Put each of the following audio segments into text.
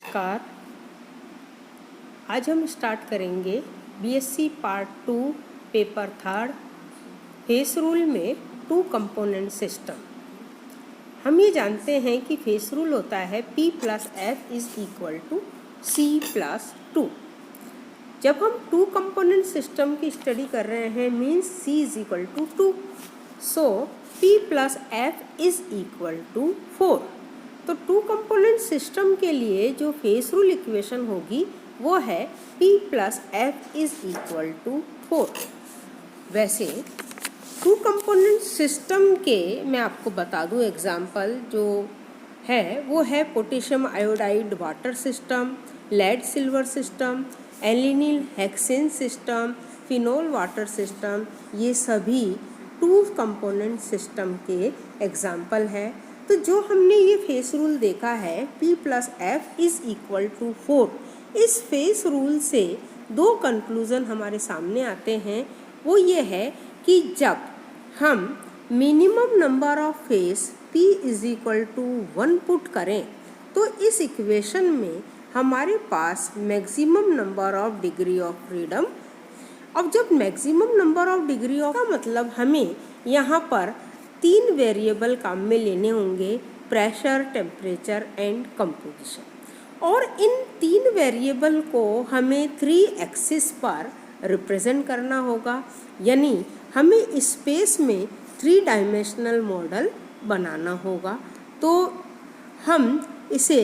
नमस्कार। आज हम स्टार्ट करेंगे BSc part 2 paper 3 face rule में टू कंपोनेंट सिस्टम। हम ये जानते हैं कि फेस रूल होता है P + F = C+2। जब हम टू कंपोनेंट सिस्टम की स्टडी कर रहे हैं मीन्स C = 2, सो P + F = 4। तो टू कंपोनेंट सिस्टम के लिए जो फेस रूल इक्वेशन होगी वो है P + F = 4। वैसे टू कंपोनेंट सिस्टम के मैं आपको बता दूं एग्जाम्पल जो है वो है potassium iodide water system, lead silver system, एलिनिल hexane system, phenol water system. ये सभी टू कंपोनेंट सिस्टम के एग्जाम्पल है। तो जो हमने ये फेस रूल देखा है P + F = 4, इस फेस रूल से दो कंक्लूज़न हमारे सामने आते हैं। वो ये है कि जब हम minimum number of phase P = 1 put करें तो इस इक्वेशन में हमारे पास maximum number of degree of freedom. अब जब maximum number of degree of का मतलब हमें यहाँ पर 3 वेरिएबल काम में लेने होंगे, प्रेशर, टेम्परेचर एंड कंपोजिशन। और इन 3 वेरिएबल को हमें 3 एक्सिस पर रिप्रेजेंट करना होगा, यानी हमें स्पेस में 3 डायमेंशनल मॉडल बनाना होगा। तो हम इसे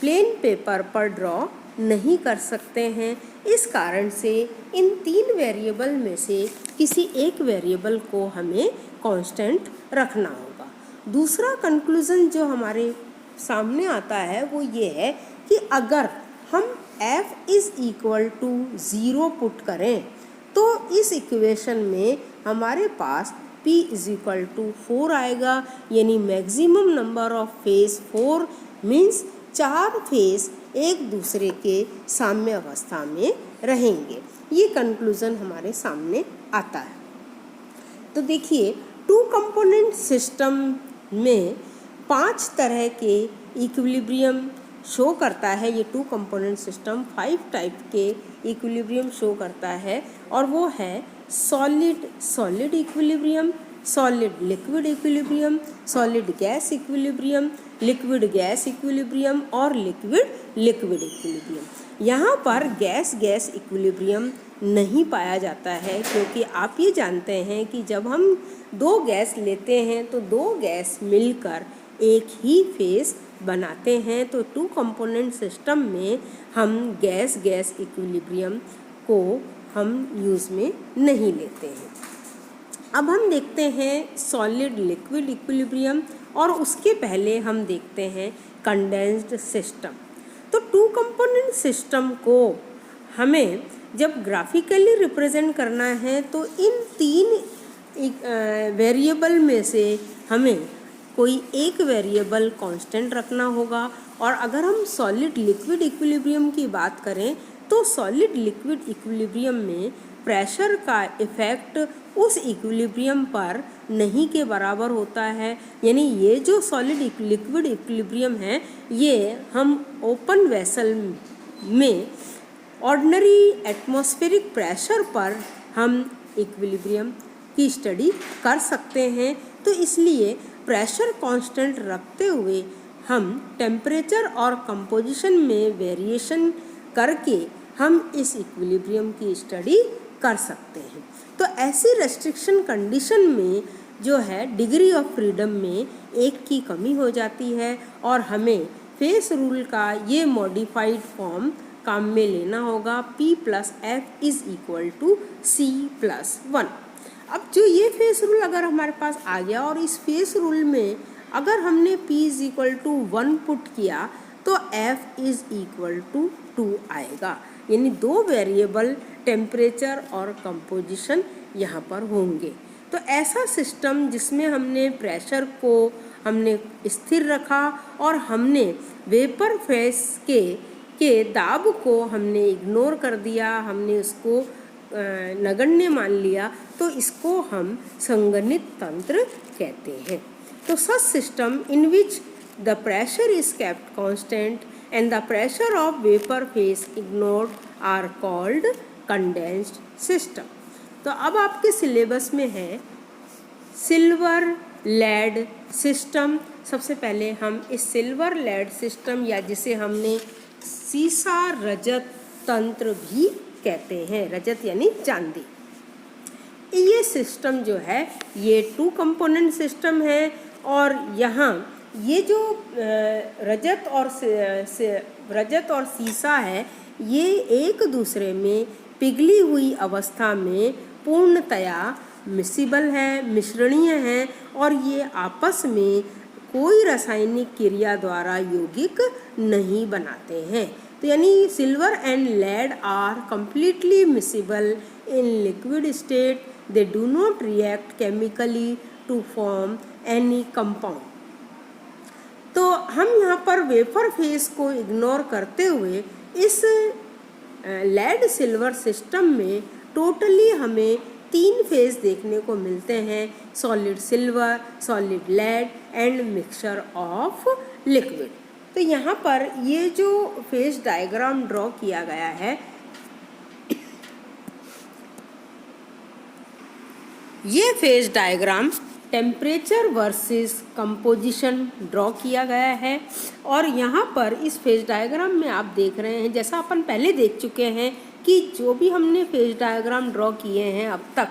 प्लेन पेपर पर ड्रॉ नहीं कर सकते हैं। इस कारण से इन 3 वेरिएबल में से किसी एक वेरिएबल को हमें कांस्टेंट रखना होगा। दूसरा कंक्लूज़न जो हमारे सामने आता है वो ये है कि अगर हम F = 0 पुट करें तो इस इक्वेशन में हमारे पास P = 4 आएगा, यानी maximum number of face 4 means 4 face एक दूसरे के साम्य अवस्था में रहेंगे। ये कंक्लूज़न हमारे सामने आता है। तो देखिए टू कंपोनेंट सिस्टम में 5 तरह के इक्विलिब्रियम शो करता है। ये टू कंपोनेंट सिस्टम 5 टाइप के इक्विलिब्रियम शो करता है और वो है solid solid equilibrium, solid liquid equilibrium, solid gas equilibrium, liquid gas equilibrium और लिक्विड लिक्विड इक्विलिब्रियम। यहाँ पर गैस गैस इक्विलिब्रियम नहीं पाया जाता है, क्योंकि आप ये जानते हैं कि जब हम 2 गैस लेते हैं तो 2 गैस मिलकर एक ही फेस बनाते हैं। तो टू कंपोनेंट सिस्टम में हम गैस गैस इक्विलिब्रियम को हम यूज़ में नहीं लेते हैं। अब हम देखते हैं सॉलिड लिक्विड इक्विलिब्रियम और उसके पहले हम देखते हैं कंडेंस्ड सिस्टम। तो टू कंपोनेंट सिस्टम को हमें जब ग्राफिकली रिप्रेजेंट करना है तो इन 3 वेरिएबल में से हमें कोई एक वेरिएबल कांस्टेंट रखना होगा। और अगर हम सॉलिड लिक्विड इक्विलिब्रियम की बात करें तो सॉलिड लिक्विड इक्विलिब्रियम में प्रेशर का इफ़ेक्ट उस इक्विलिब्रियम पर नहीं के बराबर होता है, यानी ये जो सॉलिड लिक्विड इक्विलिब्रियम है ये हम ओपन वेसल में ऑर्डिनरी एटमॉस्फेरिक प्रेशर पर हम इक्विलिब्रियम की स्टडी कर सकते हैं। तो इसलिए प्रेशर कांस्टेंट रखते हुए हम टेम्परेचर और कंपोजिशन में वेरिएशन करके हम इस इक्विलिब्रियम की स्टडी कर सकते हैं। तो ऐसी रेस्ट्रिक्शन कंडीशन में जो है डिग्री ऑफ फ्रीडम में 1 की कमी हो जाती है और हमें फेस रूल का ये मॉडिफाइड फॉर्म काम में लेना होगा P + F = C+1। अब जो ये फेस रूल अगर हमारे पास आ गया और इस फेस रूल में अगर हमने P = 1 पुट किया तो F = 2 आएगा, यानी 2 वेरिएबल टेम्परेचर और कंपोजिशन यहाँ पर होंगे। तो ऐसा सिस्टम जिसमें हमने प्रेशर को हमने स्थिर रखा और हमने वेपर फेस के दाब को हमने इग्नोर कर दिया, हमने उसको नगण्य मान लिया, तो इसको हम संगणित तंत्र कहते हैं। तो such system in which the pressure is kept constant and the pressure of vapor phase ignored are called condensed system. तो अब आपके सिलेबस में है सिल्वर लेड सिस्टम। सबसे पहले हम इस सिल्वर लेड सिस्टम या जिसे हमने सीसा रजत तंत्र भी कहते हैं, रजत यानी चांदी, ये सिस्टम जो है ये 2 कंपोनेंट सिस्टम है। और यहाँ ये जो रजत और सीसा है ये एक दूसरे में पिघली हुई अवस्था में पूर्णतया मिसिबल है, मिश्रणीय है, और ये आपस में कोई रासायनिक क्रिया द्वारा यौगिक नहीं बनाते हैं। तो यानी silver and lead are completely miscible in liquid state. They do not react chemically to form any compound. तो हम यहाँ पर वेपर फेज को इग्नोर करते हुए इस लेड सिल्वर सिस्टम में टोटली हमें 3 फेज देखने को मिलते हैं, solid silver, solid lead and mixture of liquid. तो यहाँ पर ये जो फेज डायग्राम ड्रॉ किया गया है, ये phase diagram temperature versus composition draw किया गया है। और यहाँ पर इस फेज डायग्राम में आप देख रहे हैं, जैसा अपन पहले देख चुके हैं कि जो भी हमने फेज डायग्राम ड्रॉ किए हैं अब तक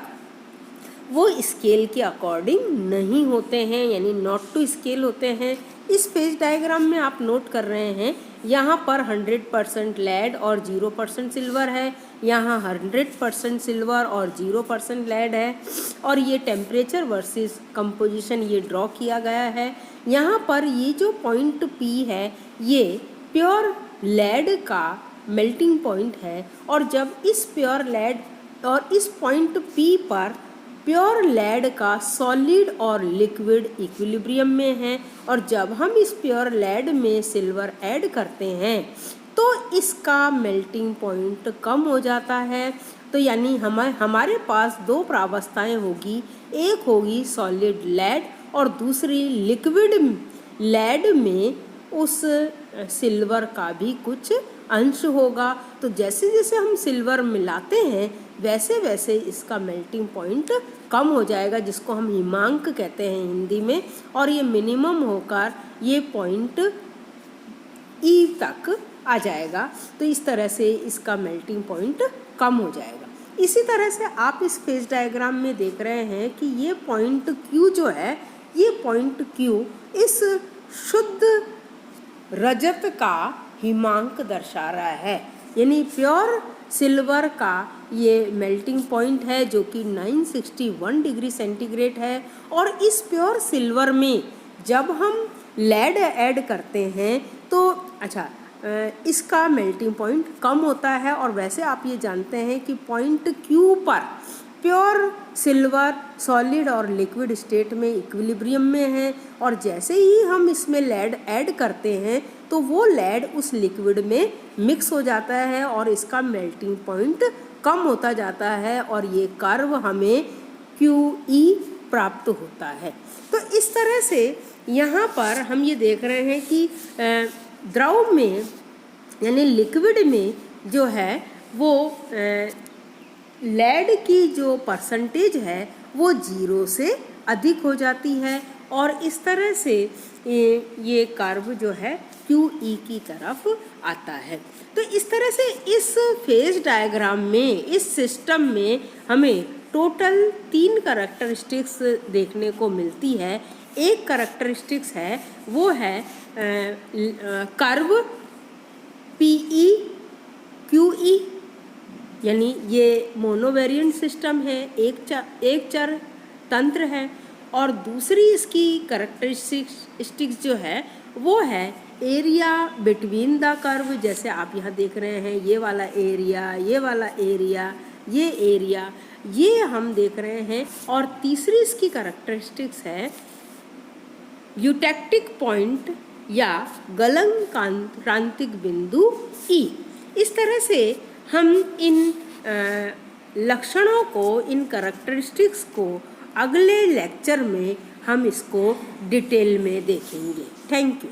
वो स्केल के अकॉर्डिंग नहीं होते हैं, यानी नॉट टू स्केल होते हैं। इस फेज डायग्राम में आप नोट कर रहे हैं यहाँ पर 100% लेड और 0% सिल्वर है, यहाँ 100% सिल्वर और 0% लेड है, और ये टेम्परेचर वर्सेस कंपोजिशन ये ड्रॉ किया गया है। यहाँ पर ये जो पॉइंट P है ये प्योर लेड का मेल्टिंग पॉइंट है, और जब इस प्योर लेड और इस पॉइंट P पर प्योर लेड का सॉलिड और लिक्विड इक्विलिब्रियम में है, और जब हम इस प्योर लेड में सिल्वर ऐड करते हैं तो इसका मेल्टिंग पॉइंट कम हो जाता है। तो यानी हमारे पास 2 प्रावस्थाएं होगी, एक होगी सॉलिड लेड और दूसरी लिक्विड लेड में उस सिल्वर का भी कुछ अंश होगा। तो जैसे जैसे हम सिल्वर मिलाते हैं वैसे वैसे इसका मेल्टिंग पॉइंट कम हो जाएगा, जिसको हम हिमांक कहते हैं हिंदी में, और ये मिनिमम होकर ये पॉइंट ई तक आ जाएगा। तो इस तरह से इसका मेल्टिंग पॉइंट कम हो जाएगा। इसी तरह से आप इस फेज डायग्राम में देख रहे हैं कि ये पॉइंट Q जो है, ये पॉइंट Q इस शुद्ध रजत का हिमांक दर्शा रहा है, यानी प्योर सिल्वर का ये मेल्टिंग पॉइंट है जो कि 961 डिग्री सेंटीग्रेड है। और इस प्योर सिल्वर में जब हम लेड ऐड करते हैं तो इसका मेल्टिंग पॉइंट कम होता है। और वैसे आप ये जानते हैं कि पॉइंट Q पर प्योर सिल्वर सॉलिड और लिक्विड स्टेट में इक्विलिब्रियम में है, और जैसे ही हम इसमें लेड ऐड करते हैं तो वो लेड उस लिक्विड में मिक्स हो जाता है और इसका मेल्टिंग पॉइंट कम होता जाता है, और ये कर्व हमें QE प्राप्त होता है। तो इस तरह से यहाँ पर हम ये देख रहे हैं कि द्रव में यानी लिक्विड में जो है वो लेड की जो परसेंटेज है वो 0 से अधिक हो जाती है, और इस तरह से ये कर्व जो है QE की तरफ आता है। तो इस तरह से इस फेज डायग्राम में इस सिस्टम में हमें टोटल 3 कैरेक्टरिस्टिक्स देखने को मिलती है। एक कैरेक्टरिस्टिक्स है वो है कर्व PE QE, यानी ये मोनोवेरिएंट सिस्टम है, एक चर तंत्र है। और दूसरी इसकी कैरेक्टरिस्टिक्स जो है वो है एरिया बिटवीन द कर्व, जैसे आप यहाँ देख रहे हैं ये वाला एरिया, ये वाला एरिया, ये एरिया, ये हम देख रहे हैं। और तीसरी इसकी कैरेक्टरिस्टिक्स है यूटेक्टिक पॉइंट या गलन क्रांतिक बिंदु E। इस तरह से हम इन लक्षणों को, इन कैरेक्टरिस्टिक्स को अगले लेक्चर में हम इसको डिटेल में देखेंगे। Thank you.